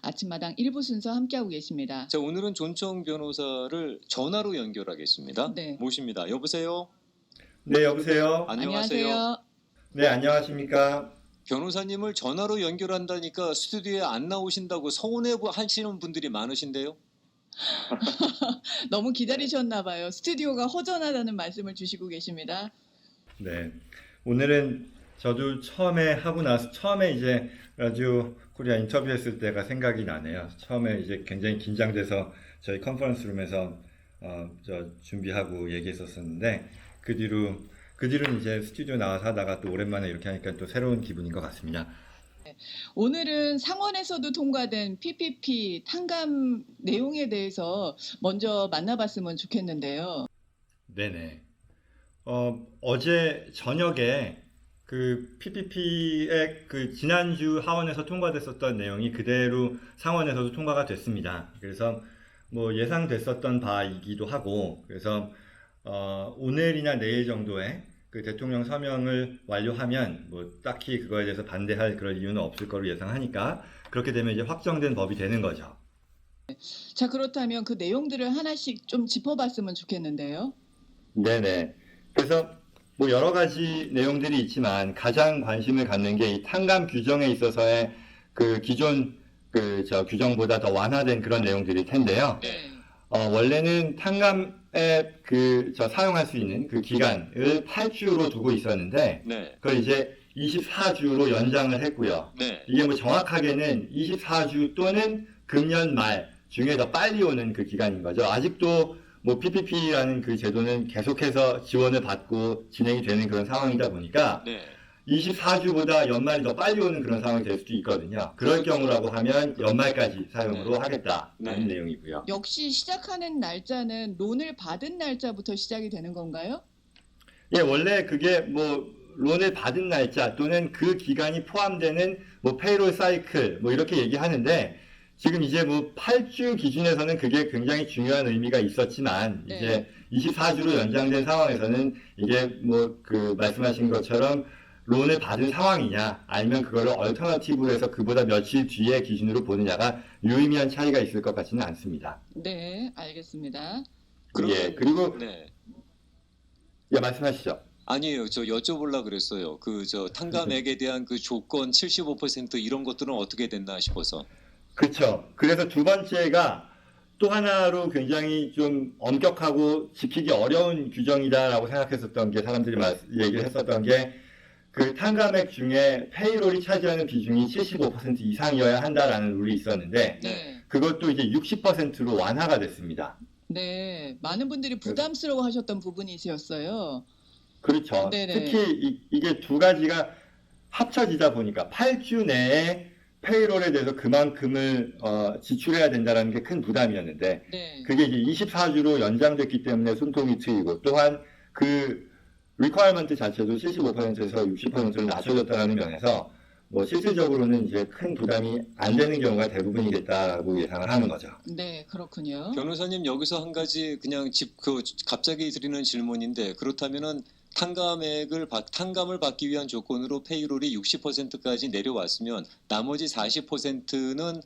아침마당 1부 순서 함께하고 계십니다. 자, 오늘은 존청 변호사를 전화로 연결하겠습니다. 네. 모십니다. 여보세요? 네, 여보세요? 안녕하세요. 네, 안녕하십니까? 변호사님을 전화로 연결한다니까 스튜디오에 안 나오신다고 서운해 하시는 분들이 많으신데요. 너무 기다리셨나 봐요. 스튜디오가 허전하다는 말씀을 주시고 계십니다. 네. 오늘은 저도 처음에 이제 라디오 코리아 인터뷰했을 때가 생각이 나네요. 처음에 이제 굉장히 긴장돼서 저희 컨퍼런스 룸에서 준비하고 얘기했었는데 그 뒤로는 이제 스튜디오 나와서 하다가 또 오랜만에 이렇게 하니까 또 새로운 기분인 것 같습니다. 오늘은 상원에서도 통과된 PPP 탕감 내용에 대해서 먼저 만나봤으면 좋겠는데요. 네네. 어제 저녁에 그 PPP의 그 지난주 하원에서 통과됐었던 내용이 그대로 상원에서도 통과가 됐습니다. 그래서 뭐 예상됐었던 바이기도 하고, 그래서 오늘이나 내일 정도에 그 대통령 서명을 완료하면 뭐 딱히 그거에 대해서 반대할 그럴 이유는 없을 거로 예상하니까 그렇게 되면 이제 확정된 법이 되는 거죠. 자, 그렇다면 그 내용들을 하나씩 좀 짚어봤으면 좋겠는데요. 네네. 그래서 뭐 여러 가지 내용들이 있지만 가장 관심을 갖는 게 이 탕감 규정에 있어서의 그 기존 규정보다 더 완화된 그런 내용들일 텐데요. 네. 원래는 탕감에 사용할 수 있는 그 기간을 8주로 두고 있었는데 네. 그걸 이제 24주로 연장을 했고요. 네. 이게 뭐 정확하게는 24주 또는 금년 말 중에 더 빨리 오는 그 기간인 거죠. 아직도 뭐 PPP라는 그 제도는 계속해서 지원을 받고 진행이 되는 그런 상황이다 보니까 네. 24주보다 연말이 더 빨리 오는 그런 상황이 될 수도 있거든요. 그럴 경우라고 하면 연말까지 사용으로 하겠다는 내용이고요. 역시 시작하는 날짜는 론을 받은 날짜부터 시작이 되는 건가요? 예, 원래 그게 뭐 론을 받은 날짜 또는 그 기간이 포함되는 뭐 페이롤 사이클 뭐 이렇게 얘기하는데 지금 이제 뭐 8주 기준에서는 그게 굉장히 중요한 의미가 있었지만 네. 이제 24주로 연장된 상황에서는 이게 뭐 그 말씀하신 것처럼 론을 받은 상황이냐 아니면 그거를 얼터너티브로 해서 그보다 며칠 뒤에 기준으로 보느냐가 유의미한 차이가 있을 것 같지는 않습니다. 네, 알겠습니다. 예, 그리고 네. 예, 말씀하시죠. 아니에요. 저 여쭤보려고 그랬어요. 탕감액에 대한 그 조건 75% 이런 것들은 어떻게 됐나 싶어서. 그렇죠. 그래서 두 번째가 또 하나로 굉장히 좀 엄격하고 지키기 어려운 규정이다라고 생각했었던 게 사람들이 얘기를 했었던 게 그 탕감액 중에 페이롤이 차지하는 비중이 75% 이상이어야 한다라는 룰이 있었는데 네. 그것도 이제 60%로 완화가 됐습니다. 네, 많은 분들이 부담스러워 하셨던 부분이셨어요. 그렇죠. 네네. 특히 이게 두 가지가 합쳐지다 보니까 8주 내에 페이롤에 대해서 그만큼을 지출해야 된다는 게 큰 부담이었는데 네. 그게 이제 24주로 연장됐기 때문에 숨통이 트이고 또한 그 리퀘어먼트 자체도 75%에서 60%로 낮춰졌다는 면에서 뭐 실질적으로는 이제 큰 부담이 안 되는 경우가 대부분이겠다라고 예상을 하는 거죠. 네, 그렇군요. 변호사님 여기서 한 가지 그냥 갑자기 드리는 질문인데 그렇다면은 탕감을 받기 위한 조건으로 페이롤이 60%까지 내려왔으면 나머지 40%는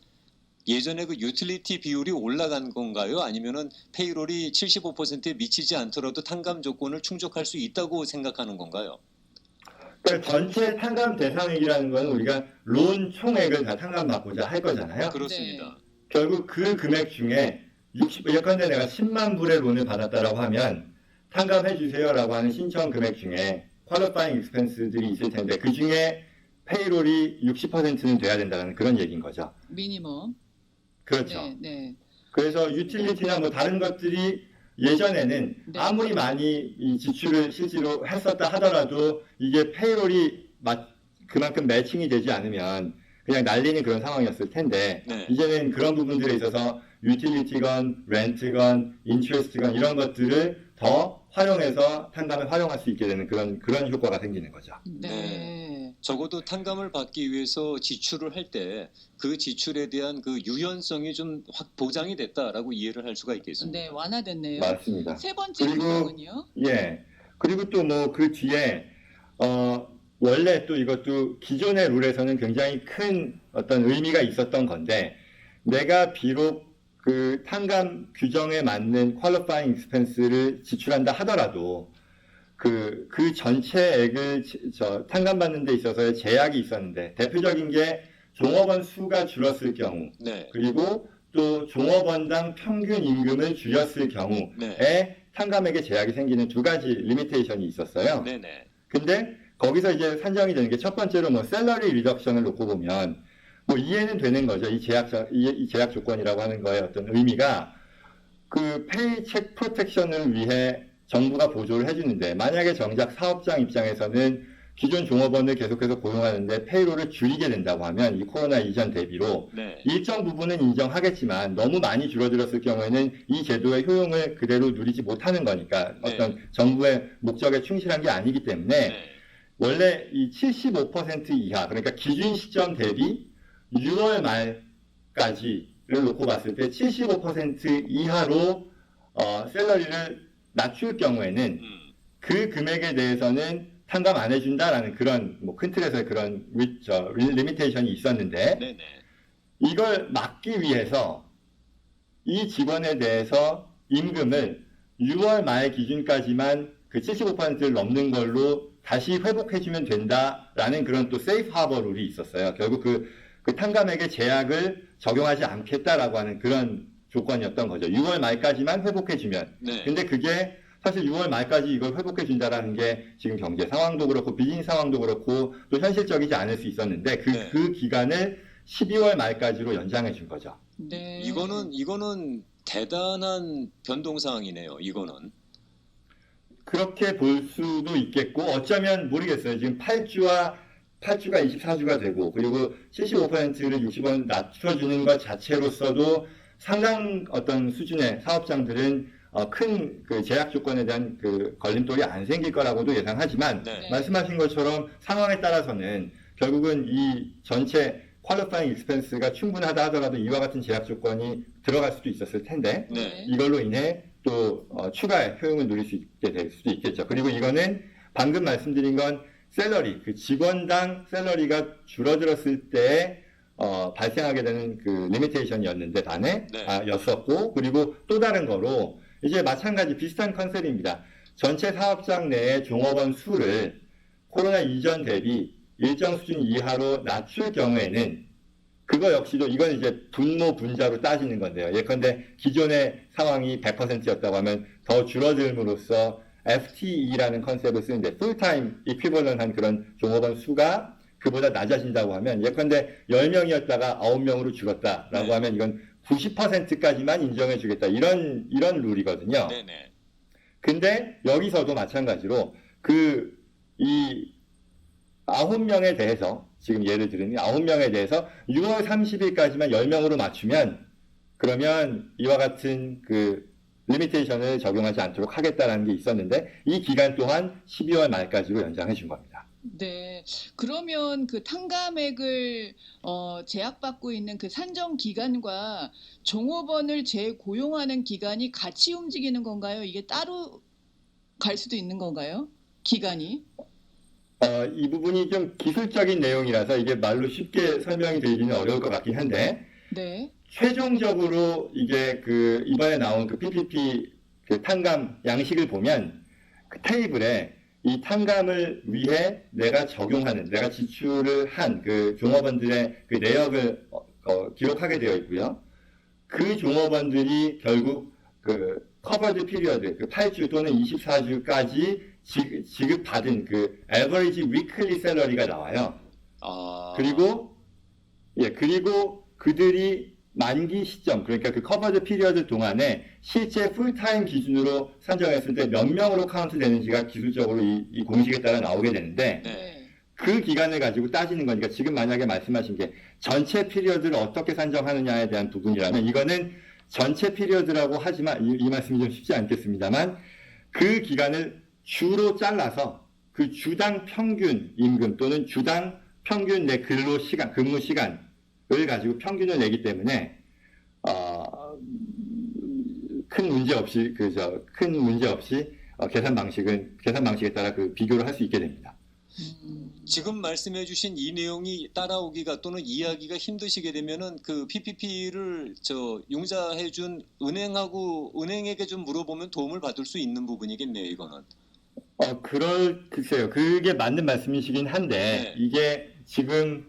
예전에 그 유틸리티 비율이 올라간 건가요? 아니면은 페이롤이 75%에 미치지 않더라도 탕감 조건을 충족할 수 있다고 생각하는 건가요? 그러니까 전체 탕감 대상액이라는 건 우리가 론 총액을 다 탕감받고자 할 거잖아요. 그렇습니다. 결국 그 금액 중에 예컨대 내가 10만 불의 론을 받았다라고 하면 탕감해 주세요라고 하는 신청 금액 중에 퀄리파잉 익스펜스들이 있을 텐데 그 중에 페이롤이 60%는 돼야 된다는 그런 얘기인 거죠. 미니멈. 그렇죠. 네, 네. 그래서 유틸리티나 뭐 다른 것들이 예전에는 네. 아무리 많이 이 지출을 실제로 했었다 하더라도 이게 페이롤이 그만큼 매칭이 되지 않으면 그냥 날리는 그런 상황이었을 텐데 네. 이제는 그런 부분들에 있어서 유틸리티건, 렌트건, 인트레스트건 이런 것들을 더 활용해서 탕감을 활용할 수 있게 되는 그런 효과가 생기는 거죠. 네. 적어도 탕감을 받기 위해서 지출을 할 때 그 지출에 대한 그 유연성이 좀 확 보장이 됐다라고 이해를 할 수가 있겠습니다. 네, 완화됐네요. 맞습니다. 세 번째 그리고 규정은요? 예. 그리고 또 뭐 그 뒤에 원래 또 이것도 기존의 룰에서는 굉장히 큰 어떤 의미가 있었던 건데 내가 비록 그 탕감 규정에 맞는 퀄리파잉 익스펜스를 지출한다 하더라도 그 전체액을 탕감받는 데 있어서의 제약이 있었는데 대표적인 게 종업원 수가 줄었을 경우 네. 그리고 또 종업원당 평균 임금을 줄였을 경우에 네. 탕감액에 제약이 생기는 두 가지 리미테이션이 있었어요. 네네. 근데 거기서 이제 산정이 되는 게 첫 번째로 뭐 셀러리 리덕션을 놓고 보면 뭐 이해는 되는 거죠. 이 제약 조건이라고 하는 거의 어떤 의미가 그 페이책 프로텍션을 위해 정부가 보조를 해주는데 만약에 정작 사업장 입장에서는 기존 종업원을 계속해서 고용하는데 페이로를 줄이게 된다고 하면 이 코로나 이전 대비로 네. 일정 부분은 인정하겠지만 너무 많이 줄어들었을 경우에는 이 제도의 효용을 그대로 누리지 못하는 거니까 네. 어떤 정부의 목적에 충실한 게 아니기 때문에 네. 원래 이 75% 이하 그러니까 기준 시점 대비 6월 말까지를 놓고 봤을 때 75% 이하로 샐러리를 낮출 경우에는 그 금액에 대해서는 탕감 안 해준다라는 그런 뭐 큰 틀에서의 그런 리미테이션이 있었는데 네네. 이걸 막기 위해서 이 직원에 대해서 임금을 6월 말 기준까지만 그 75%를 넘는 걸로 다시 회복해주면 된다라는 그런 또 세이프 하버 룰이 있었어요. 결국 그 탕감액의 제약을 적용하지 않겠다라고 하는 그런 조건이었던 거죠. 6월 말까지만 회복해주면. 네. 근데 그게 사실 6월 말까지 이걸 회복해준다라는 게 지금 경제 상황도 그렇고 비즈니스 상황도 그렇고 또 현실적이지 않을 수 있었는데 네. 그 기간을 12월 말까지로 연장해 준 거죠. 네. 이거는 대단한 변동 사항이네요. 이거는. 그렇게 볼 수도 있겠고 어쩌면 모르겠어요. 지금 8주가 24주가 되고 그리고 75%를 60원 낮춰주는 것 자체로서도 상당 어떤 수준의 사업장들은 큰 그 제약 조건에 대한 그 걸림돌이 안 생길 거라고도 예상하지만 네. 말씀하신 것처럼 상황에 따라서는 결국은 이 전체 퀄리파잉 익스펜스가 충분하다 하더라도 이와 같은 제약 조건이 들어갈 수도 있었을 텐데 네. 이걸로 인해 또 추가 효용을 누릴 수 있게 될 수도 있겠죠. 그리고 이거는 방금 말씀드린 건 샐러리, 그 직원당 샐러리가 줄어들었을 때 발생하게 되는 그 리미테이션이었는데 였었고 그리고 또 다른 거로 이제 마찬가지 비슷한 컨셉입니다. 전체 사업장 내의 종업원 수를 코로나 이전 대비 일정 수준 이하로 낮출 경우에는 그거 역시도 이건 이제 분모 분자로 따지는 건데요. 예컨대 기존의 상황이 100%였다고 하면 더 줄어들므로써 FTE라는 컨셉을 쓰는데 풀타임 이퀴벌런한 그런 종업원 수가 그보다 낮아진다고 하면 예컨대 10명이었다가 9명으로 줄었다라고 네. 하면 이건 90%까지만 인정해 주겠다. 이런 룰이거든요. 네네. 근데 여기서도 마찬가지로 이 9명에 대해서 지금 예를 들면 9명에 대해서 6월 30일까지만 10명으로 맞추면 그러면 이와 같은 그 리미테이션을 적용하지 않도록 하겠다라는 게 있었는데 이 기간 동안 12월 말까지로 연장해 준 겁니다. 네. 그러면 그 탕감액을 제약받고 있는 그 산정 기간과 종업원을 재고용하는 기간이 같이 움직이는 건가요? 이게 따로 갈 수도 있는 건가요? 기간이? 이 부분이 좀 기술적인 내용이라서 이게 말로 쉽게 설명이 되기는 어려울 것 같긴 한데 네. 최종적으로 이게 그 이번에 나온 그 PPP 그 탕감 양식을 보면 그 테이블에 이 탕감을 위해 내가 지출을 한 그 종업원들의 그 내역을 기록하게 되어 있고요. 그 종업원들이 결국 그 커버드 피리어드, 그 8주 또는 24주까지 지급받은 그 에버리지 위클리 샐러리가 나와요. 그리고 그들이 만기 시점, 그러니까 그 커버드 피리어드 동안에 실제 풀타임 기준으로 산정했을 때 몇 명으로 카운트 되는지가 기술적으로 이 공식에 따라 나오게 되는데 네. 그 기간을 가지고 따지는 거니까 지금 만약에 말씀하신 게 전체 피리어드를 어떻게 산정하느냐에 대한 부분이라면 이거는 전체 피리어드라고 하지만 이 말씀이 좀 쉽지 않겠습니다만 그 기간을 주로 잘라서 그 주당 평균 임금 또는 주당 평균 내 근무 시간을 가지고 평균을 내기 때문에 큰 문제 없이 계산 방식에 따라 그 비교를 할 수 있게 됩니다. 지금 말씀해주신 이 내용이 따라오기가 또는 이해하기가 힘드시게 되면은 그 PPP를 융자해준 은행에게 좀 물어보면 도움을 받을 수 있는 부분이겠네요, 이거는. 글쎄요. 그게 맞는 말씀이시긴 한데, 네. 이게 지금,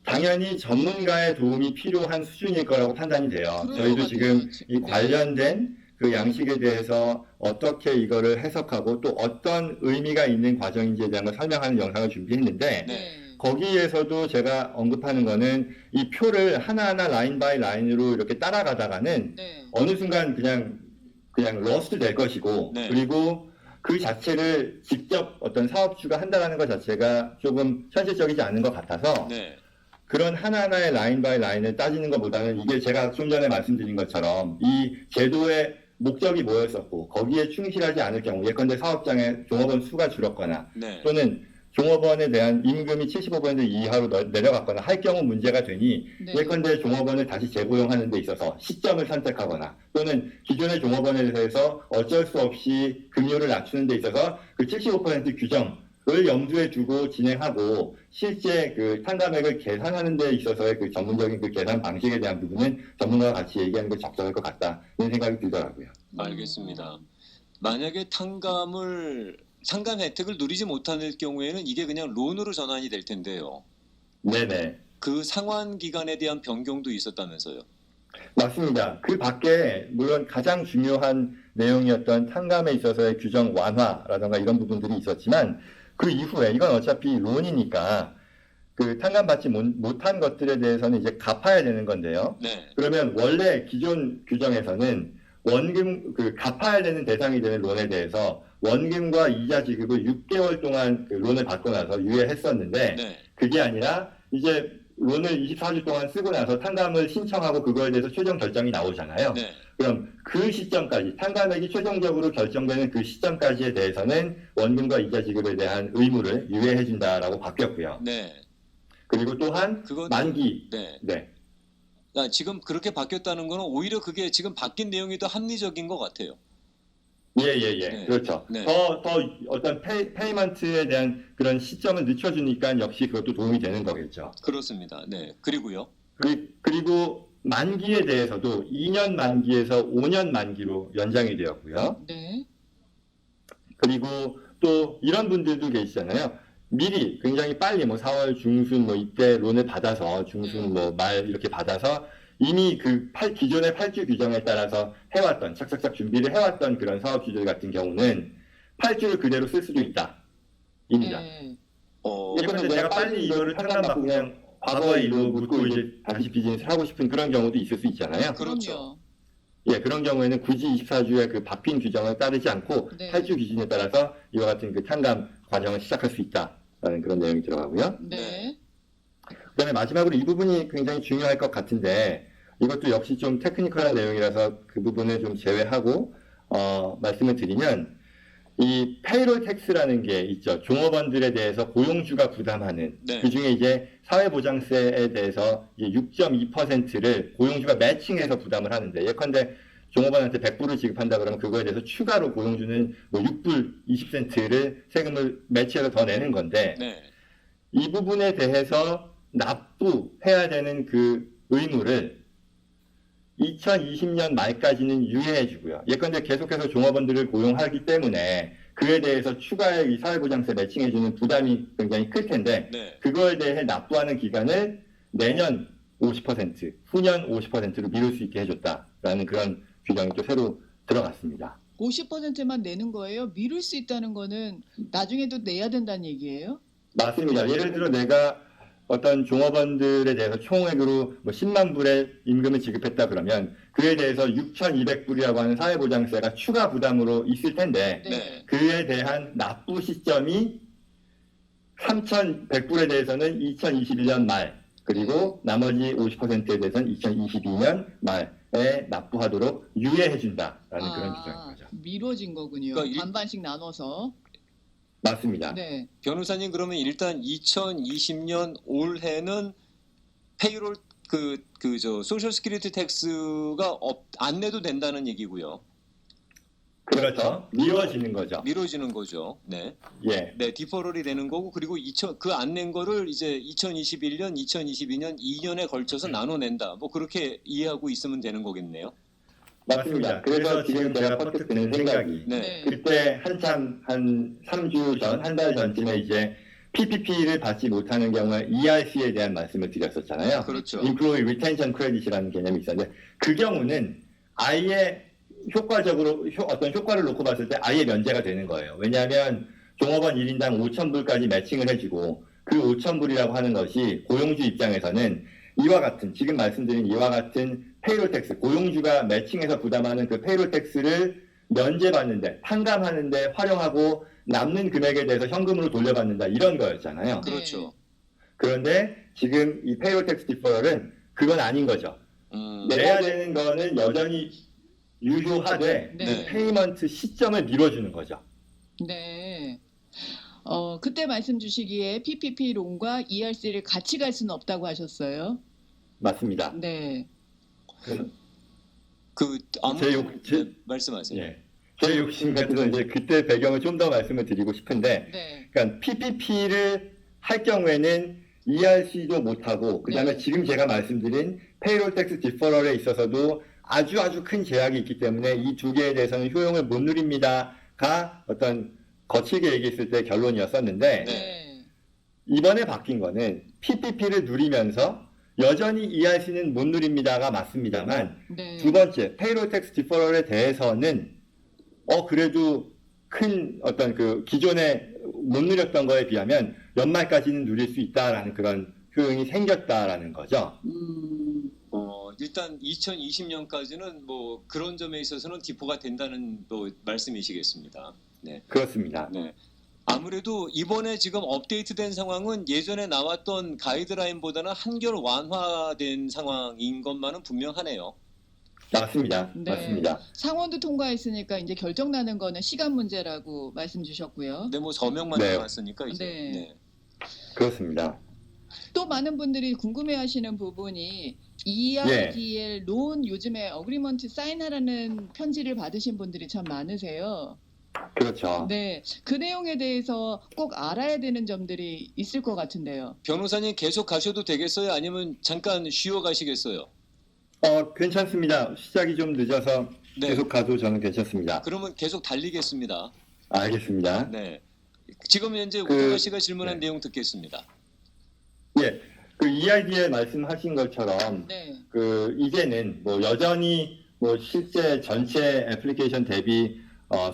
당연히 전문가의 도움이 필요한 수준일 거라고 판단이 돼요. 그럴 저희도 것 지금 같아요. 이 관련된 그 양식에 대해서 어떻게 이거를 해석하고 또 어떤 의미가 있는 과정인지에 대한 걸 설명하는 영상을 준비했는데, 네. 거기에서도 제가 언급하는 거는 이 표를 하나하나 라인 바이 라인으로 이렇게 따라가다가는 네. 어느 순간 그냥 러스트 될 것이고, 네. 그리고 그 자체를 직접 어떤 사업주가 한다는 것 자체가 조금 현실적이지 않은 것 같아서 네. 그런 하나하나의 라인 바이 라인을 따지는 것보다는 이게 제가 좀 전에 말씀드린 것처럼 이 제도의 목적이 뭐였었고 거기에 충실하지 않을 경우, 예컨대 사업장의 종업원 수가 줄었거나 네. 또는 종업원에 대한 임금이 75% 이하로 내려갔거나 할 경우 문제가 되니, 네. 예컨대 종업원을 다시 재고용하는 데 있어서 시점을 선택하거나 또는 기존의 종업원에 대해서 어쩔 수 없이 급료를 낮추는 데 있어서 그 75% 규정을 염두에 두고 진행하고, 실제 그 탕감액을 계산하는 데 있어서의 그 전문적인 그 계산 방식에 대한 부분은 전문가와 같이 얘기하는 게 적절할 것 같다, 이런 생각이 들더라고요. 알겠습니다. 만약에 상감 혜택을 누리지 못할 경우에는 이게 그냥 론으로 전환이 될 텐데요. 네네. 그 상환 기간에 대한 변경도 있었다면서요. 맞습니다. 그 밖에 물론 가장 중요한 내용이었던 탕감에 있어서의 규정 완화라든가 이런 부분들이 있었지만, 그 이후에 이건 어차피 론이니까 그 탕감받지 못한 것들에 대해서는 이제 갚아야 되는 건데요. 네. 그러면 원래 기존 규정에서는 원금, 갚아야 되는 대상이 되는 론에 대해서 원금과 이자 지급을 6개월 동안 그 론을 받고 나서 유예했었는데, 네. 그게 아니라 이제 론을 24주 동안 쓰고 나서 탕감을 신청하고 그거에 대해서 최종 결정이 나오잖아요. 네. 그럼 그 시점까지, 탕감액이 최종적으로 결정되는 그 시점까지에 대해서는 원금과 이자 지급에 대한 의무를 유예해준다라고 바뀌었고요. 네. 그리고 또한 그건 만기. 네. 네. 지금 그렇게 바뀌었다는 거는 오히려 그게 지금 바뀐 내용이 더 합리적인 것 같아요. 예. 네. 그렇죠. 네. 더 어떤 페이먼트에 대한 그런 시점을 늦춰주니까 역시 그것도 도움이 되는 거겠죠. 그렇습니다. 네. 그리고요. 그리고 만기에 대해서도 2년 만기에서 5년 만기로 연장이 되었고요. 네. 그리고 또 이런 분들도 계시잖아요. 미리 굉장히 빨리 4월 중순 이때 론을 받아서 중순 말 이렇게 받아서 이미 기존의 8주 규정에 따라서 해왔던, 착착착 준비를 해왔던 그런 사업주들 같은 경우는 8주를 그대로 쓸 수도 있다. 입니다. 네. 예컨대 내가 빨리 이거를 탕감받고 그냥 과거의 일로 묻고 이제 다시 비즈니스를 하고 싶은 그런 경우도 있을 수 있잖아요. 그렇죠. 예, 그런 경우에는 굳이 24주의 그 밥핀 규정을 따르지 않고 네. 8주 기준에 따라서 이와 같은 그 탕감 과정을 시작할 수 있다라는 그런 내용이 들어가고요. 네. 그다음에 마지막으로 이 부분이 굉장히 중요할 것 같은데, 이것도 역시 좀 테크니컬한 내용이라서 그 부분을 좀 제외하고 말씀을 드리면, 이 페이롤 텍스라는 게 있죠. 종업원들에 대해서 고용주가 부담하는, 네. 그 중에 이제 사회보장세에 대해서 6.2%를 고용주가 매칭해서 부담을 하는데, 예컨대 종업원한테 100불을 지급한다 그러면 그거에 대해서 추가로 고용주는 6불 20센트를 세금을 매치해서 더 내는 건데, 네. 이 부분에 대해서 납부해야 되는 그 의무를 2020년 말까지는 유예해주고요. 예컨대 계속해서 종업원들을 고용하기 때문에 그에 대해서 추가의 이 사회보장세 매칭해주는 부담이 굉장히 클 텐데, 네. 그거에 대해 납부하는 기간을 내년 50%, 후년 50%로 미룰 수 있게 해줬다라는 그런 규정이 또 새로 들어갔습니다. 50%만 내는 거예요? 미룰 수 있다는 거는 나중에도 내야 된다는 얘기예요? 맞습니다. 예를 들어 내가 어떤 종업원들에 대해서 총액으로 10만 불의 임금을 지급했다 그러면 그에 대해서 6,200불이라고 하는 사회보장세가 추가 부담으로 있을 텐데, 네. 그에 대한 납부 시점이 3,100불에 대해서는 2021년 말, 그리고 나머지 50%에 대해서는 2022년 말에 납부하도록 유예해준다라는 그런 규정인 거죠. 미뤄진 거군요. 그러니까 반반씩 나눠서. 맞습니다. 네. 변호사님, 그러면 일단 2020년 올해는 페이롤 소셜 시큐리티 텍스가 안 내도 된다는 얘기고요. 그렇죠. 미뤄지는 거죠. 미뤄지는 거죠. 네. 예. 네, 디퍼럴이 되는 거고 그리고 그 안 낸 거를 이제 2021년, 2022년 2년에 걸쳐서 나눠낸다. 뭐 그렇게 이해하고 있으면 되는 거겠네요. 맞습니다. 그래서 지금 제가 퍼뜩 드는 생각이 네. 그때 한참 한 3주 전, 한 달 전쯤에 이제 PPP를 받지 못하는 경우에 ERC에 대한 말씀을 드렸었잖아요. 그렇죠. Employee Retention Credit이라는 개념이 있었는데 그 경우는 아예 효과적으로 어떤 효과를 놓고 봤을 때 아예 면제가 되는 거예요. 왜냐하면 종업원 1인당 5,000불까지 매칭을 해주고 그 5,000불이라고 하는 것이 고용주 입장에서는 이와 같은 지금 말씀드린 이와 같은 페이롤 텍스, 고용주가 매칭해서 부담하는 그 페이롤 텍스를 면제받는데 탕감하는데 활용하고 남는 금액에 대해서 현금으로 돌려받는다 이런 거였잖아요. 네. 그렇죠. 그런데 지금 이 페이롤 텍스 디퍼럴은 그건 아닌 거죠. 내야 되는 거는 여전히 유효하되 네. 페이먼트 시점을 미뤄주는 거죠. 네. 그때 말씀 주시기에 PPP 론과 ERC를 같이 갈 수는 없다고 하셨어요. 맞습니다. 네. 네, 말씀하세요. 예. 제 욕심 같아서 이제 그때 배경을 좀 더 말씀을 드리고 싶은데, 네. 그러니까 PPP를 할 경우에는 ERC도 못하고, 그 다음에 네. 지금 제가 말씀드린 페이롤 텍스 디퍼럴에 있어서도 아주 큰 제약이 있기 때문에 이 두 개에 대해서는 효용을 못 누립니다가 어떤 거칠게 얘기했을 때 결론이었었는데, 네. 이번에 바뀐 거는 PPP를 누리면서 여전히 ERC는 못 누립니다가 맞습니다만, 네. 두 번째, 페이롤 텍스 디퍼럴에 대해서는 그래도 큰 어떤 그 기존에 못 누렸던 거에 비하면 연말까지는 누릴 수 있다라는 그런 효용이 생겼다라는 거죠. 일단 2020년까지는 뭐 그런 점에 있어서는 디포가 된다는 또 말씀이시겠습니다. 네. 그렇습니다. 네. 아무래도 이번에 지금 업데이트된 상황은 예전에 나왔던 가이드라인보다는 한결 완화된 상황인 것만은 분명하네요. 맞습니다. 네. 맞습니다. 상원도 통과했으니까 이제 결정 나는 거는 시간 문제라고 말씀 주셨고요. 근데 뭐 서명만 네. 나왔으니까 이제. 네. 네. 그렇습니다. 또 많은 분들이 궁금해하시는 부분이 EIDL 론 요즘에 어그리먼트 사인하라는 편지를 받으신 분들이 참 많으세요. 그렇죠. 네, 그 내용에 대해서 꼭 알아야 되는 점들이 있을 것 같은데요. 변호사님 계속 가셔도 되겠어요? 아니면 잠깐 쉬어 가시겠어요? 괜찮습니다. 시작이 좀 늦어서 네. 계속 가도 저는 괜찮습니다. 그러면 계속 달리겠습니다. 알겠습니다. 네. 지금 현재 그- 우동아 씨가 질문한 네. 내용 듣겠습니다. 예. 그 EID에 말씀하신 것처럼 네, 이제는 뭐 여전히 뭐 실제 전체 애플리케이션 대비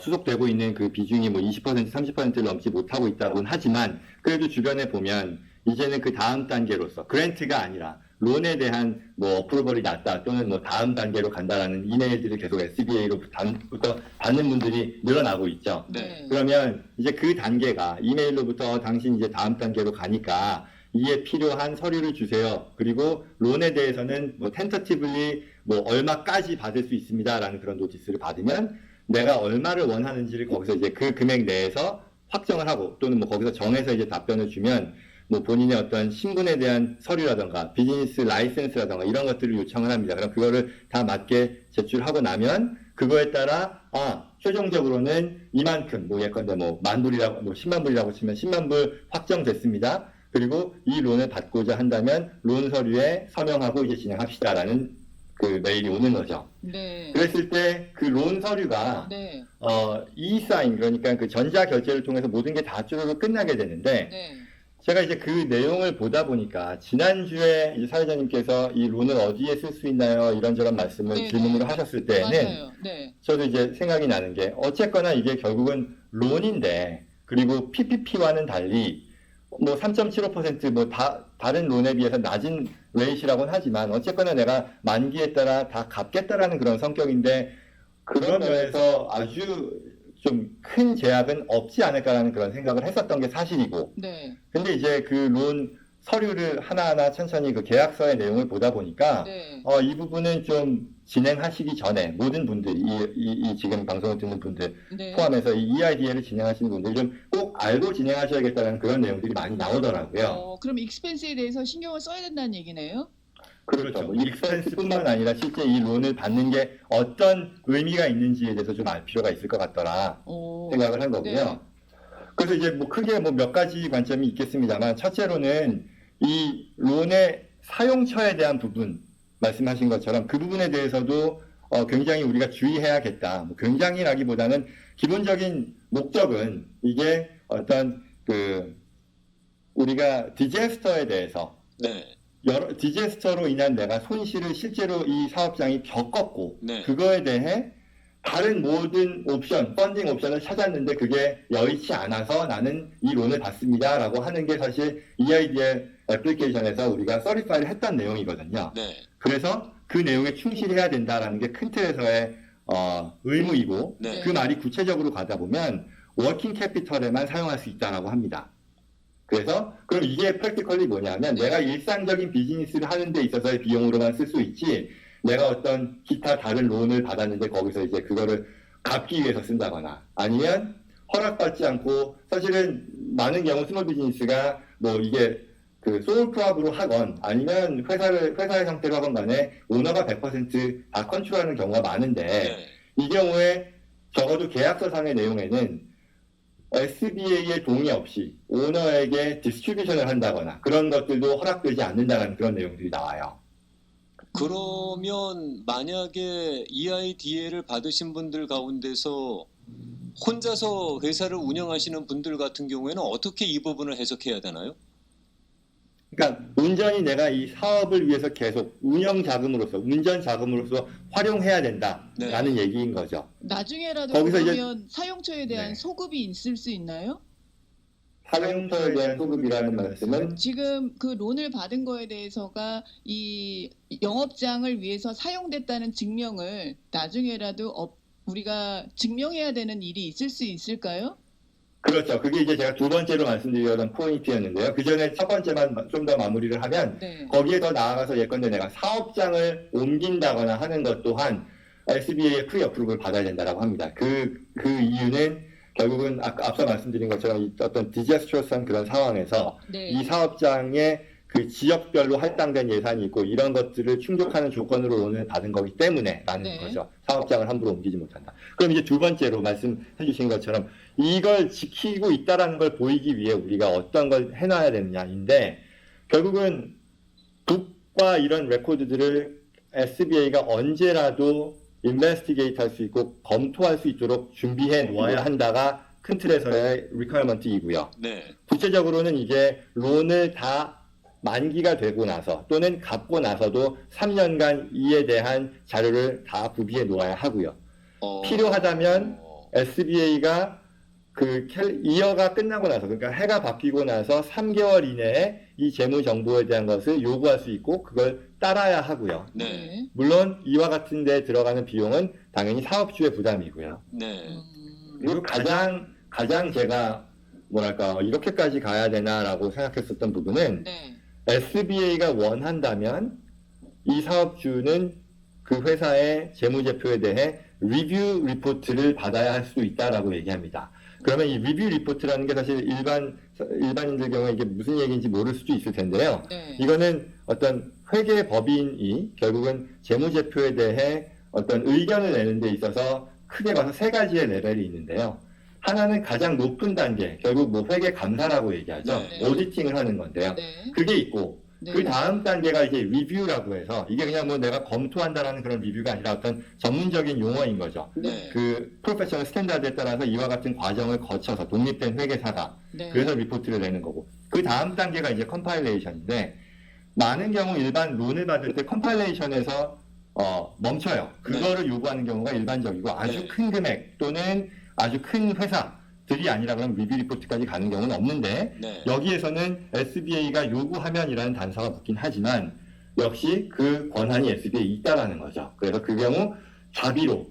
수속되고 있는 그 비중이 뭐 20%, 30%를 넘지 못하고 있다고는 하지만 그래도 주변에 보면 이제는 그 다음 단계로서 그랜트가 아니라 론에 대한 뭐 어프로벌이 낮다 또는 뭐 다음 단계로 간다라는 이메일들을 계속 SBA로부터 받는 분들이 늘어나고 있죠. 네, 그러면 이제 그 단계가 이메일로부터 당신 이제 다음 단계로 가니까 이에 필요한 서류를 주세요. 그리고 론에 대해서는 뭐 텐터티블리 뭐 얼마까지 받을 수 있습니다라는 그런 노티스를 받으면 내가 얼마를 원하는지를 거기서 이제 그 금액 내에서 확정을 하고 또는 뭐 거기서 정해서 이제 답변을 주면 뭐 본인의 어떤 신분에 대한 서류라던가 비즈니스 라이센스라던가 이런 것들을 요청을 합니다. 그럼 그거를 다 맞게 제출하고 나면 그거에 따라 최종적으로는 이만큼 뭐 예컨대 뭐 10,000불이라고 뭐 10만 불이라고 치면 10만 불 확정됐습니다. 그리고 이 론을 받고자 한다면 론 서류에 서명하고 이제 진행합시다라는 그 메일이 오는 거죠. 네, 그랬을 때 그 론 서류가 네, e-사인 그러니까 그 전자 결제를 통해서 모든 게 다 쭈루루 끝나게 되는데 네, 제가 이제 그 내용을 보다 보니까 지난주에 이제 사회자님께서 이 론을 어디에 쓸 수 있나요? 이런저런 말씀을 네, 질문으로 네. 하셨을 때는 맞아요. 네, 저도 이제 생각이 나는 게 어쨌거나 이게 결국은 론인데 그리고 PPP와는 달리 뭐 3.75% 뭐 다른 론에 비해서 낮은 레이시라고는 하지만 어쨌거나 내가 만기에 따라 다 갚겠다라는 그런 성격인데 그런 면에서 아주 좀 큰 제약은 없지 않을까라는 그런 생각을 했었던 게 사실이고 네, 근데 이제 그 론 서류를 하나하나 천천히 그 계약서의 내용을 보다 보니까 네, 이 부분은 좀 진행하시기 전에 모든 분들이 이 지금 방송을 듣는 분들 네. 포함해서 이 EIDL을 진행하시는 분들 좀 꼭 알고 진행하셔야겠다는 그런 내용들이 많이 나오더라고요. 그럼 익스펜스에 대해서 신경을 써야 된다는 얘기네요. 그렇죠. 뭐 익스펜스뿐만 아니라 실제 이 론을 받는 게 어떤 의미가 있는지에 대해서 좀 알 필요가 있을 것 같더라 오, 생각을 한 거고요. 네. 그래서 이제 뭐 크게 뭐 몇 가지 관점이 있겠습니다만, 첫째로는 이 론의 사용처에 대한 부분, 말씀하신 것처럼 그 부분에 대해서도 굉장히 우리가 주의해야겠다. 뭐 굉장히라기보다는 기본적인 목적은 이게 어떤 우리가 디제스터에 대해서 네. 여러 디제스터로 인한 내가 손실을 실제로 이 사업장이 겪었고 네. 그거에 대해 다른 모든 옵션, 펀딩 옵션을 찾았는데 그게 여의치 않아서 나는 이 론을 받습니다라고 하는 게 사실 EIDL 애플리케이션에서 우리가 서리파이를 했던 내용이거든요. 네. 그래서 그 내용에 충실해야 된다라는 게 큰 틀에서의 의무이고, 네. 그 말이 구체적으로 가다 보면 워킹 캐피털에만 사용할 수 있다라고 합니다. 그래서 그럼 이게 프랙티컬리 뭐냐면 내가 일상적인 비즈니스를 하는 데 있어서의 비용으로만 쓸 수 있지, 내가 어떤 기타 다른 론을 받았는데 거기서 이제 그거를 갚기 위해서 쓴다거나 아니면 허락받지 않고, 사실은 많은 경우 스몰 비즈니스가 뭐 이게 그 소울 프랍으로 하건 아니면 회사의 형태로 하건 간에 오너가 100% 다 컨트롤하는 경우가 많은데, 네. 이 경우에 적어도 계약서상의 내용에는 SBA의 동의 없이 오너에게 디스트리뷰션을 한다거나 그런 것들도 허락되지 않는다는 그런 내용들이 나와요. 그러면 만약에 EIDL을 받으신 분들 가운데서 혼자서 회사를 운영하시는 분들 같은 경우에는 어떻게 이 부분을 해석해야 되나요? 그러니까 온전히 내가 이 사업을 위해서 계속 운영 자금으로서 활용해야 된다라는 얘기인 거죠. 나중에라도 거기서 이제- 그러면 사용처에 대한 네. 소급이 있을 수 있나요? 사용처에 대한 소급이라는 말씀은 지금 그 론을 받은 거에 대해서가 이 영업장을 위해서 사용됐다는 증명을 나중에라도 우리가 증명해야 되는 일이 있을 수 있을까요? 그렇죠. 그게 이제 제가 두 번째로 말씀드리려던 포인트였는데요. 그 전에 첫 번째만 좀 더 마무리를 하면, 네. 거기에 더 나아가서 예컨대 내가 사업장을 옮긴다거나 하는 것 또한 SBA의 프리 어프로브를 받아야 된다고 합니다. 그 이유는 결국은 앞서 말씀드린 것처럼 어떤 디자스트러스한 그런 상황에서 네. 이 사업장에 그 지역별로 할당된 예산이 있고 이런 것들을 충족하는 조건으로 론을 받은 거기 때문에라는 네. 거죠. 사업장을 함부로 옮기지 못한다. 그럼 이제 두 번째로 말씀해 주신 것처럼 이걸 지키고 있다라는 걸 보이기 위해 우리가 어떤 걸 해놔야 되느냐인데, 결국은 북과 이런 레코드들을 SBA가 언제라도 인베스티게이트 할 수 있고 검토할 수 있도록 준비해 놓아야 한다가 큰 틀에서의 리퀘어먼트이고요. 네. 구체적으로는 이제 론을 다 만기가 되고 나서 또는 갚고 나서도 3년간 이에 대한 자료를 다 구비해 놓아야 하고요. 필요하다면 SBA가 그 이어가 끝나고 나서, 그러니까 해가 바뀌고 나서 3개월 이내에 이 재무 정보에 대한 것을 요구할 수 있고 그걸 따라야 하고요. 네. 네. 물론 이와 같은 데 들어가는 비용은 당연히 사업주의 부담이고요. 네. 그리고 가장 제가 뭐랄까 이렇게까지 가야 되나라고 생각했었던 부분은, 네. SBA가 원한다면 이 사업주는 그 회사의 재무제표에 대해 리뷰 리포트를 받아야 할 수 있다라고 얘기합니다. 그러면 이 리뷰 리포트라는 게 사실 일반인들 경우에 이게 무슨 얘기인지 모를 수도 있을 텐데요. 네. 이거는 어떤 회계 법인이 결국은 재무제표에 대해 어떤 의견을 내는 데 있어서 크게 봐서 세 가지의 레벨이 있는데요. 하나는 가장 높은 단계, 결국 뭐 회계 감사라고 얘기하죠. 네. 오디팅을 하는 건데요. 네. 그게 있고, 네. 그 다음 단계가 이제 리뷰라고 해서, 이게 그냥 뭐 내가 검토한다라는 그런 리뷰가 아니라 어떤 전문적인 용어인 거죠. 네. 그 프로페셔널 스탠다드에 따라서 이와 같은 과정을 거쳐서 독립된 회계사가 네. 그래서 리포트를 내는 거고, 그 다음 단계가 이제 컴파일레이션인데, 많은 경우 일반 론을 받을 때 컴파일레이션에서 멈춰요. 그거를 요구하는 경우가 일반적이고, 아주 네. 큰 금액 또는 아주 큰 회사들이 아니라 그럼 리뷰 리포트까지 가는 경우는 없는데, 네. 여기에서는 SBA가 요구하면이라는 단서가 붙긴 하지만 역시 그 권한이 SBA에 있다라는 거죠. 그래서 그 경우 자비로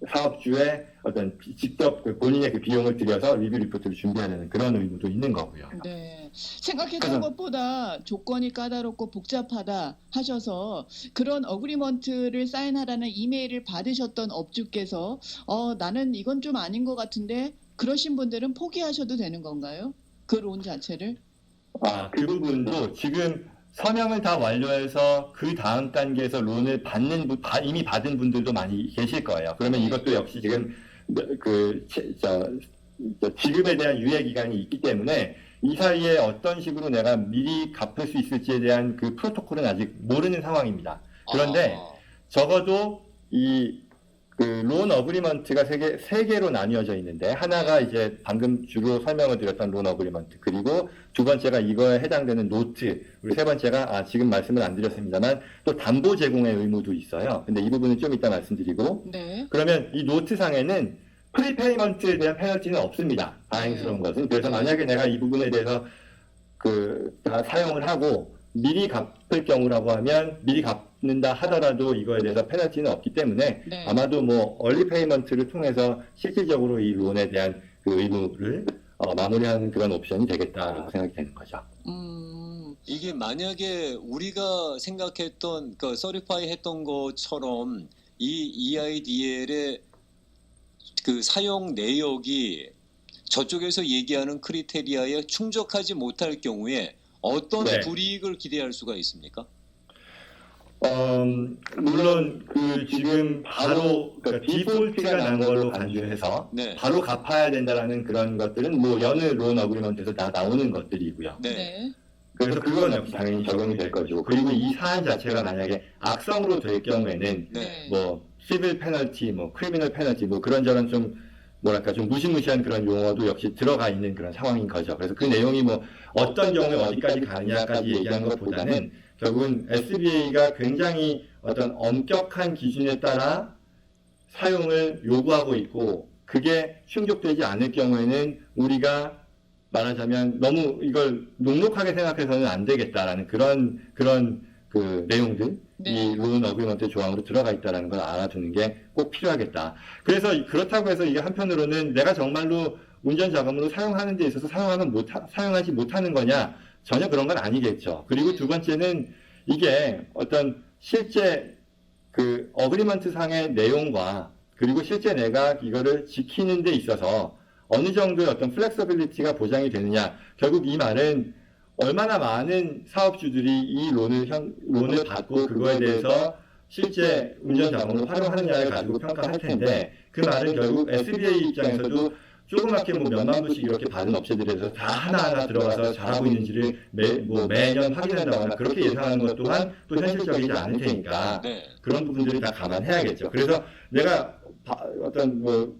사업주의 어떤 직접 본인의 그 비용을 들여서 리뷰 리포트를 준비해야 되는 그런 의무도 있는 거고요. 네. 생각했던 그래서- 것보다 조건이 까다롭고 복잡하다 하셔서 그런 어그리먼트를 사인하라는 이메일을 받으셨던 업주께서 나는 이건 좀 아닌 것 같은데, 그러신 분들은 포기하셔도 되는 건가요? 그 론 자체를? 그 부분도 지금 서명을 다 완료해서 그 다음 단계에서 론을 이미 받은 분들도 많이 계실 거예요. 그러면 이것도 역시 지금 지급에 대한 유예 기간이 있기 때문에 이 사이에 어떤 식으로 내가 미리 갚을 수 있을지에 대한 그 프로토콜은 아직 모르는 상황입니다. 그런데 적어도 론 어그리먼트가 세 개로 나뉘어져 있는데, 하나가 이제 방금 주로 설명을 드렸던 론 어그리먼트, 그리고 두 번째가 이거에 해당되는 노트, 그리고 세 번째가 지금 말씀을 안 드렸습니다만 또 담보 제공의 의무도 있어요. 근데 이 부분은 좀 이따 말씀드리고, 네. 그러면 이 노트상에는 프리페이먼트에 대한 페널티는 없습니다. 다행스러운 것은. 그래서 만약에 내가 이 부분에 대해서 다 사용을 하고 미리 갚을 경우라고 하면 미리 갚는다 하더라도 이거에 대해서 페널티는 없기 때문에 네. 아마도 뭐 얼리 페이먼트를 통해서 실질적으로 이 론에 대한 그 의무를 마무리하는 그런 옵션이 되겠다라고 생각이 되는 거죠. 이게 만약에 우리가 생각했던 서리파이 했던 것처럼 이 EIDL의 그 사용 내역이 저쪽에서 얘기하는 크리테리아에 충족하지 못할 경우에 어떤 네. 불이익을 기대할 수가 있습니까? 물론 지금 바로 디폴트가 난 걸로 간주해서 네. 바로 갚아야 된다라는 그런 것들은 뭐 여느 론 어그리먼트에서 다 나오는 것들이고요. 네. 네. 그래서 그건 역시 당연히 적용이 될 것이고, 그리고 이 사안 자체가 만약에 악성으로 될 경우에는 네. 뭐 시빌 페널티, 뭐 크리미널 페널티, 뭐 그런저런 좀 뭐랄까 좀 무시무시한 그런 용어도 역시 들어가 있는 그런 상황인 거죠. 그래서 그 내용이 뭐 어떤 경우에 어디까지 가느냐까지 얘기하는 것보다는 결국은 SBA가 굉장히 어떤 엄격한 기준에 따라 사용을 요구하고 있고, 그게 충족되지 않을 경우에는 우리가 말하자면 너무 이걸 녹록하게 생각해서는 안 되겠다라는 그런 그 내용들, 네. 이 론 어그리먼트 조항으로 들어가 있다라는 걸 알아두는 게 꼭 필요하겠다. 그래서 그렇다고 해서 이게 한편으로는 내가 정말로 운전 자금으로 사용하는 데 있어서 사용하지 못하는 거냐? 전혀 그런 건 아니겠죠. 그리고 두 번째는 이게 어떤 실제 그 어그리먼트 상의 내용과 그리고 실제 내가 이거를 지키는 데 있어서 어느 정도의 어떤 플렉서빌리티가 보장이 되느냐. 결국 이 말은 얼마나 많은 사업주들이 이 론을 받고 그거에 대해서 실제 운전 자금으로 활용하느냐를 가지고 평가할 텐데, 그 말은 결국 SBA 입장에서도 조그맣게 뭐 몇만 불씩 이렇게 받은 업체들에서 다 하나하나 들어가서 잘하고 있는지를 매년 확인한다거나 그렇게 예상하는 것 또한 또 현실적이지 않을 테니까 네. 그런 부분들을 다 감안해야겠죠. 그래서 내가 어떤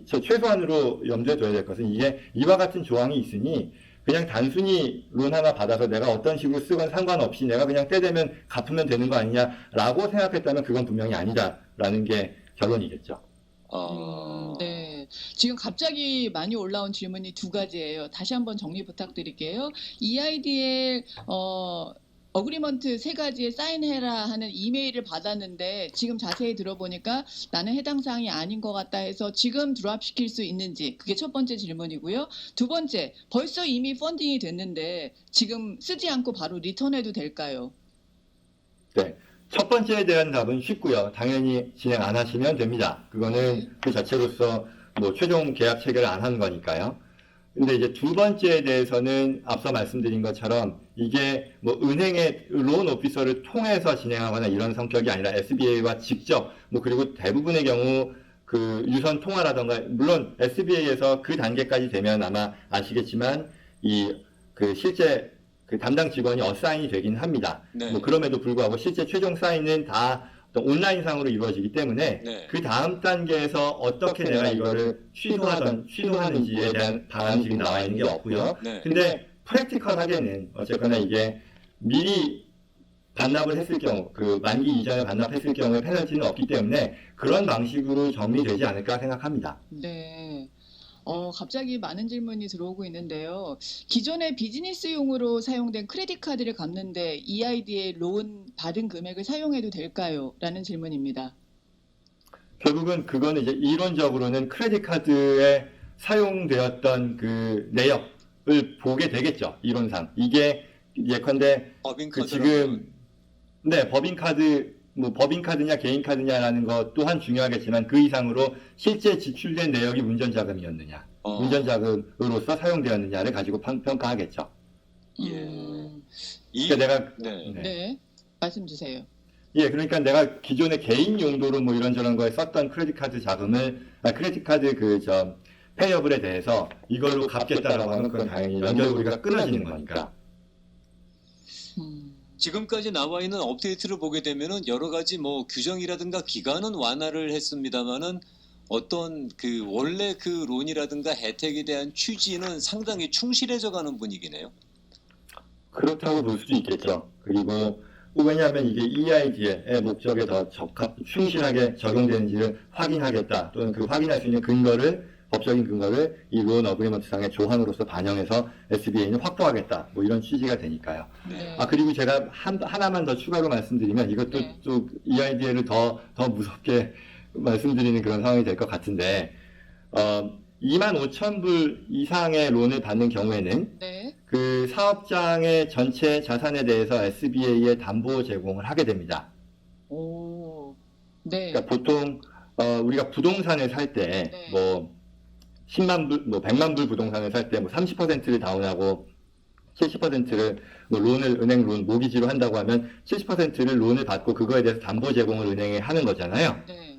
최소한으로 염두에 둬야 될 것은 이게 이와 같은 조항이 있으니 그냥 단순히 론 하나 받아서 내가 어떤 식으로 쓰건 상관없이 내가 그냥 때 되면 갚으면 되는 거 아니냐라고 생각했다면 그건 분명히 아니다라는 게 결론이겠죠. 네. 지금 갑자기 많이 올라온 질문이 두 가지예요. 다시 한번 정리 부탁드릴게요. EIDL 어그리먼트 세 가지에 사인해라 하는 이메일을 받았는데 지금 자세히 들어보니까 나는 해당 사항이 아닌 것 같다 해서 지금 드랍시킬 수 있는지, 그게 첫 번째 질문이고요. 두 번째, 벌써 이미 펀딩이 됐는데 지금 쓰지 않고 바로 리턴해도 될까요? 네. 첫 번째에 대한 답은 쉽고요. 당연히 진행 안 하시면 됩니다. 그거는 그 자체로서 뭐 최종 계약 체결을 안 하는 거니까요. 근데 이제 두 번째에 대해서는 앞서 말씀드린 것처럼 이게 뭐 은행의 론 오피서를 통해서 진행하거나 이런 성격이 아니라 SBA와 직접, 뭐 그리고 대부분의 경우 그 유선 통화라던가, 물론 SBA에서 그 단계까지 되면 아마 아시겠지만 그 실제 그 담당 직원이 어사인이 되긴 합니다. 네. 뭐 그럼에도 불구하고 실제 최종 사인은 다 온라인상으로 이루어지기 때문에 네. 그 다음 단계에서 어떻게 내가 이거를 취소하는지에 대한 방안식이 나와 있는 게 없고요. 네. 근데 프랙티컬하게는 어쨌거나 이게 미리 반납을 했을 경우, 그 만기 이전에 반납했을 경우에 페널티는 없기 때문에 그런 방식으로 정리되지 않을까 생각합니다. 네. 갑자기 많은 질문이 들어오고 있는데요. 기존에 비즈니스용으로 사용된 크레딧 카드를 갚는데 EID의 론 받은 금액을 사용해도 될까요? 라는 질문입니다. 결국은 그거는 이제 이론적으로는 크레딧 카드에 사용되었던 그 내역을 보게 되겠죠. 이론상. 이게 예컨대 지금 법인카드, 뭐 법인카드냐 개인카드냐라는 것 또한 중요하겠지만 그 이상으로 실제 지출된 내역이 운전자금이었느냐, 운전자금으로서 사용되었느냐를 가지고 평가하겠죠. 예. 이 그러니까 내가 네. 네. 네. 말씀 주세요. 예, 그러니까 내가 기존에 개인 용도로 뭐 이런저런 거에 썼던 크레딧 카드 자금을 크레딧 카드 페이어블에 대해서 이걸로 갚겠다라고 하면 그건 당연히 연결고리가 끊어지는 거니까. 음, 지금까지 나와 있는 업데이트를 보게 되면은 여러 가지 뭐 규정이라든가 기간은 완화를 했습니다만은 어떤 그 원래 그 론이라든가 혜택에 대한 취지는 상당히 충실해져 가는 분위기네요. 그렇다고 볼 수도 있겠죠. 그리고 왜냐하면 이게 EID의 목적에 더 충실하게 적용되는지를 확인하겠다. 또는 그 확인할 수 있는 법적인 근거를 이 론 어그리먼트 상의 조항으로서 반영해서 SBA는 확보하겠다. 뭐 이런 취지가 되니까요. 네. 그리고 제가 하나만 더 추가로 말씀드리면 이것도 네. 좀 EID를 더 무섭게 말씀드리는 그런 상황이 될 것 같은데, 25,000불 이상의 론을 받는 경우에는 네. 그 사업장의 전체 자산에 대해서 SBA에 담보 제공을 하게 됩니다. 오. 네. 그러니까 보통 우리가 부동산을 살 때 네. 뭐 10만 불, 뭐 100만 불 부동산을 살 때 뭐 30%를 다운하고 70%를 뭐 은행 론 모기지로 한다고 하면 70%를 론을 받고 그거에 대해서 담보 제공을 은행에 하는 거잖아요. 네.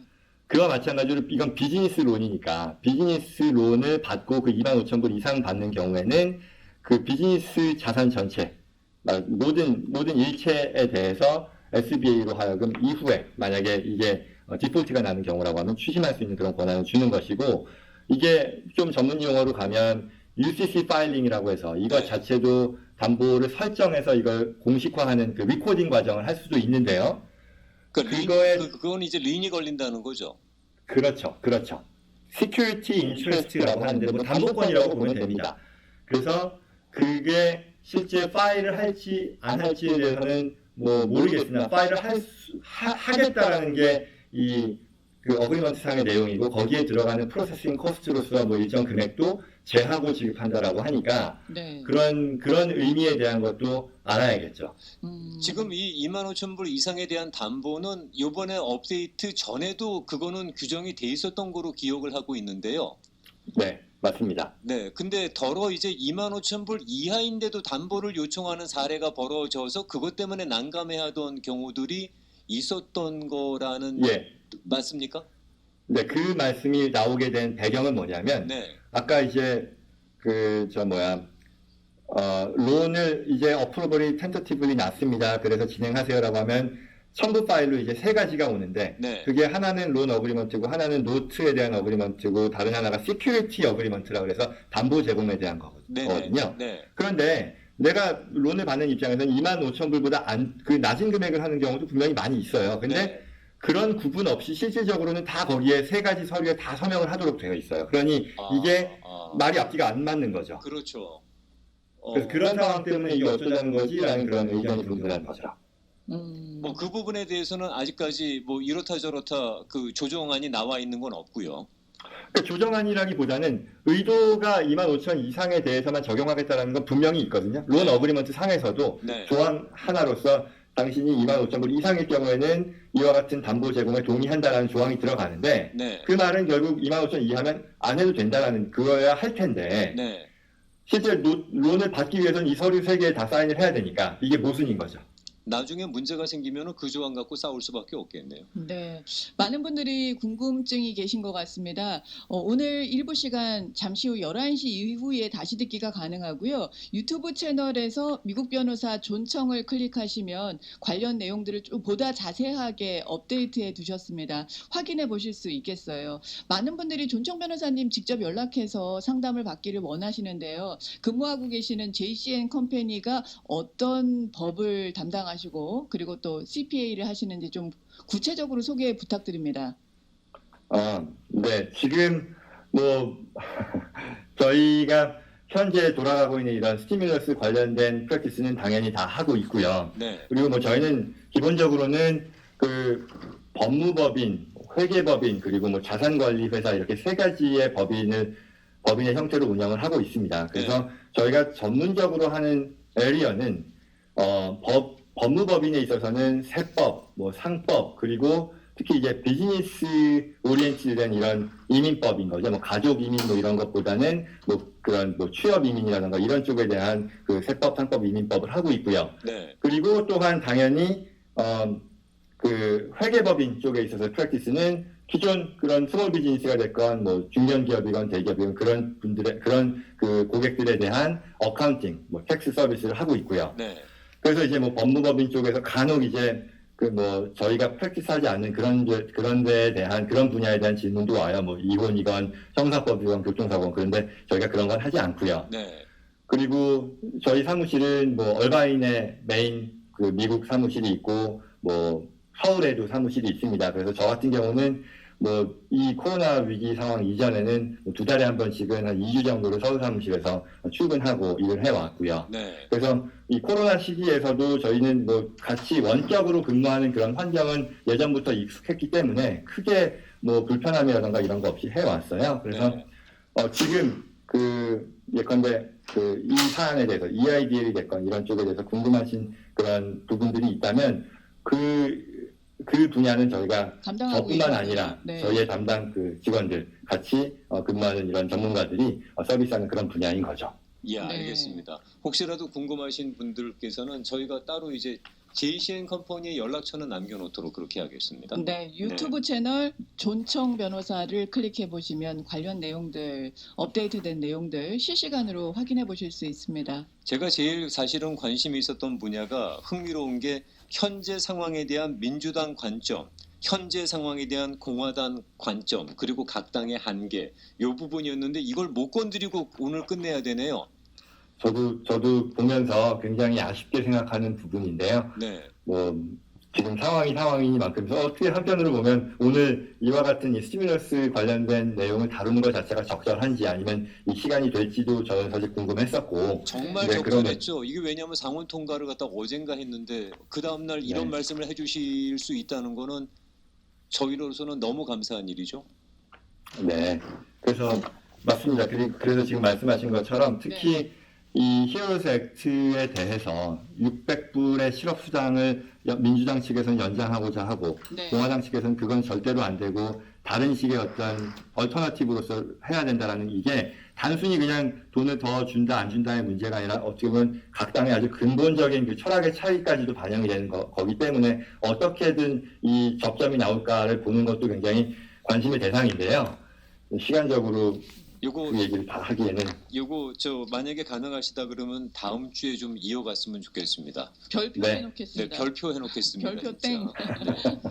그와 마찬가지로 이건 비즈니스 론이니까 비즈니스 론을 받고 그 25,000불 이상 받는 경우에는 그 비즈니스 자산 전체 모든 일체에 대해서 SBA로 하여금 이후에 만약에 이게 디폴트가 나는 경우라고 하면 추심할 수 있는 그런 권한을 주는 것이고, 이게 좀 전문 용어로 가면 UCC 파일링이라고 해서 이것 자체도 담보를 설정해서 이걸 공식화하는 그 리코딩 과정을 할 수도 있는데요. 그건 이제 린이 걸린다는 거죠. 그렇죠. Security Interest라고 하는데 뭐 담보권이라고 보면 됩니다. 그래서 그게 실제 파일을 할지 안 할지에 대해서는 뭐 모르겠으나 파일을 하겠다라는 게 그 어그리먼트 상의 내용이고, 거기에 들어가는 프로세싱 코스트로서 뭐 일정 금액도 제하고 지급한다라고 하니까 네. 그런 의미에 대한 것도 알아야겠죠. 지금 이 25,000불 이상에 대한 담보는 이번에 업데이트 전에도 그거는 규정이 돼 있었던 거로 기억을 하고 있는데요. 네, 맞습니다. 네, 근데 이제 25,000불 이하인데도 담보를 요청하는 사례가 벌어져서 그것 때문에 난감해하던 경우들이 있었던 거라는 맞습니까? 네, 그 말씀이 나오게 된 배경은 뭐냐면, 네, 아까 이제 론을 이제 어프로벌이 텐터티블리 났습니다. 그래서 진행하세요라고 하면 첨부 파일로 이제 세 가지가 오는데, 네. 그게 하나는 론 어그리먼트고, 하나는 노트에 대한 어그리먼트고, 다른 하나가 시큐리티 어그리먼트라고 해서 담보 제공에 대한 거거든요. 네. 그런데 내가 론을 받는 입장에서는 25,000불보다 그 낮은 금액을 하는 경우도 분명히 많이 있어요. 근데 네. 그런 구분 없이 실질적으로는 다 거기에 세 가지 서류에 다 서명을 하도록 되어 있어요. 그러니 이게 말이 앞뒤가 안 맞는 거죠. 그렇죠. 그래서 그런 상황 때문에 이게 어쩌자는 거지라는 그런 의견이 분분한 거죠. 뭐 그 부분에 대해서는 아직까지 뭐 이렇다 저렇다 그 조정안이 나와 있는 건 없고요. 그러니까 조정안이라기보다는 의도가 25,000 이상에 대해서만 적용하겠다는 건 분명히 있거든요. 론 어그리먼트 상에서도 네. 조항 하나로서 당신이 25,000불 이상일 경우에는 이와 같은 담보 제공에 동의한다라는 조항이 들어가는데, 네. 그 말은 결국 25,000 이하면 안 해도 된다라는 그거야 할 텐데, 네. 실제 론을 받기 위해서는 이 서류 3개에 다 사인을 해야 되니까 이게 모순인 거죠. 나중에 문제가 생기면 그 조항 갖고 싸울 수밖에 없겠네요. 네, 많은 분들이 궁금증이 계신 것 같습니다. 오늘 일부 시간 잠시 후 11시 이후에 다시 듣기가 가능하고요. 유튜브 채널에서 미국 변호사 존청을 클릭하시면 관련 내용들을 좀 보다 자세하게 업데이트해 두셨습니다. 확인해 보실 수 있겠어요. 많은 분들이 존청 변호사님 직접 연락해서 상담을 받기를 원하시는데요. 근무하고 계시는 JCN 컴퍼니가 어떤 법을 담당하시고 그리고 또 CPA를 하시는지 좀 구체적으로 소개 부탁드립니다. 네. 지금 뭐 저희가 현재 돌아가고 있는 이런 스티뮬러스 관련된 프랙티스는 당연히 다 하고 있고요. 네. 그리고 뭐 저희는 기본적으로는 그 법무법인, 회계법인, 그리고 뭐 자산관리회사 이렇게 세 가지의 법인의 형태로 운영을 하고 있습니다. 그래서 저희가 전문적으로 하는 에리어는 법무법인에 있어서는 세법, 뭐 상법, 그리고 특히 이제 비즈니스 오리엔티드된 이런 이민법인 거죠. 뭐 가족 이민 뭐 이런 것보다는 뭐 그런 뭐 취업 이민이라든가 이런 쪽에 대한 그 세법, 상법 이민법을 하고 있고요. 네. 그리고 또한 당연히 그 회계법인 쪽에 있어서 프랙티스는 기존 그런 스몰 비즈니스가 됐건 뭐 중견 기업이건 대기업이건 그런 분들의 그런 그 고객들에 대한 어카운팅, 뭐 텍스 서비스를 하고 있고요. 네. 그래서 이제 뭐 법무법인 쪽에서 간혹 이제 그 뭐 저희가 프랙티스하지 않는 그런 데에 대한 그런 분야에 대한 질문도 와요. 뭐 이혼이건 형사법이건 교통사고건 그런데 저희가 그런 건 하지 않고요. 네. 그리고 저희 사무실은 뭐 얼바인에 메인 그 미국 사무실이 있고 뭐 서울에도 사무실이 있습니다. 그래서 저 같은 경우는 뭐 이 코로나 위기 상황 이전에는 뭐 2달에 한 번씩은 한 2주 정도를 서울 사무실에서 출근하고 일을 해왔고요. 네. 그래서 이 코로나 시기에서도 저희는 뭐 같이 원격으로 근무하는 그런 환경은 예전부터 익숙했기 때문에 크게 뭐 불편함이라던가 이런 거 없이 해왔어요. 그래서 네. 지금 그 예컨대 그 이 사안에 대해서 EIDL이 됐건 이런 쪽에 대해서 궁금하신 그런 부분들이 있다면 그 분야는 저희가 담당하고 저뿐만 있는- 아니라 네. 저희의 담당 그 직원들 같이 근무하는 이런 전문가들이 서비스하는 그런 분야인 거죠. 예, 네. 알겠습니다. 혹시라도 궁금하신 분들께서는 저희가 따로 이제 JCN 컴퍼니의 연락처는 남겨놓도록 그렇게 하겠습니다. 네, 유튜브 채널 존청 변호사를 클릭해 보시면 관련 내용들, 업데이트된 내용들 실시간으로 확인해 보실 수 있습니다. 제가 제일 사실은 관심이 있었던 분야가 흥미로운 게 현재 상황에 대한 민주당 관점, 현재 상황에 대한 공화당 관점, 그리고 각 당의 한계, 이 부분이었는데 이걸 못 건드리고 오늘 끝내야 되네요. 저도 보면서 굉장히 아쉽게 생각하는 부분인데요. 네. 뭐 지금 상황이니만큼 어떻게 한편으로 보면 오늘 이와 같은 이 스티뮬러스 관련된 내용을 다루는 것 자체가 적절한지 아니면 이 시간이 될지도 저는 사실 궁금했었고 정말 네, 적절했죠. 이게 왜냐하면 상원 통과를 갖다가 어젠가 했는데 그 다음날 이런 네. 말씀을 해주실 수 있다는 거는 저희로서는 너무 감사한 일이죠. 네, 그래서 맞습니다. 그래서 지금 말씀하신 것처럼 특히 이 히어로즈 액트에 대해서 600불의 실업수당을 민주당 측에서는 연장하고자 하고 네. 공화당 측에서는 그건 절대로 안 되고 다른 식의 어떤 얼터너티브로서 해야 된다라는 이게 단순히 그냥 돈을 더 준다 안 준다의 문제가 아니라 어떻게 보면 각 당의 아주 근본적인 그 철학의 차이까지도 반영이 되는 거기 때문에 어떻게든 이 접점이 나올까를 보는 것도 굉장히 관심의 대상인데요. 시간적으로 요거 그 얘기를 다 하기에는 저 만약에 가능하시다 그러면 다음 주에 좀 이어갔으면 좋겠습니다. 별표 네. 네, 해놓겠습니다. 별표 해놓겠습니다. 별표 진짜.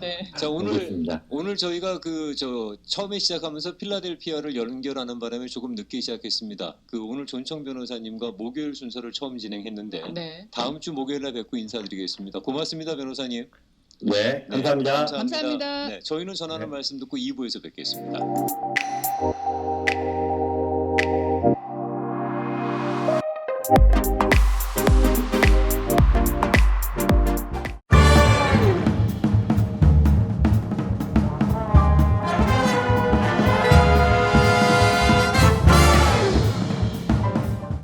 네. 네. 자, 알겠습니다. 오늘 저희가 처음에 시작하면서 필라델피아를 연결하는 바람에 조금 늦게 시작했습니다. 오늘 존청 변호사님과 목요일 순서를 처음 진행했는데 네. 다음 주 목요일날 뵙고 인사드리겠습니다. 고맙습니다, 변호사님. 네, 감사합니다. 감사합니다. 네, 저희는 전하는 네. 말씀 듣고 2부에서 뵙겠습니다.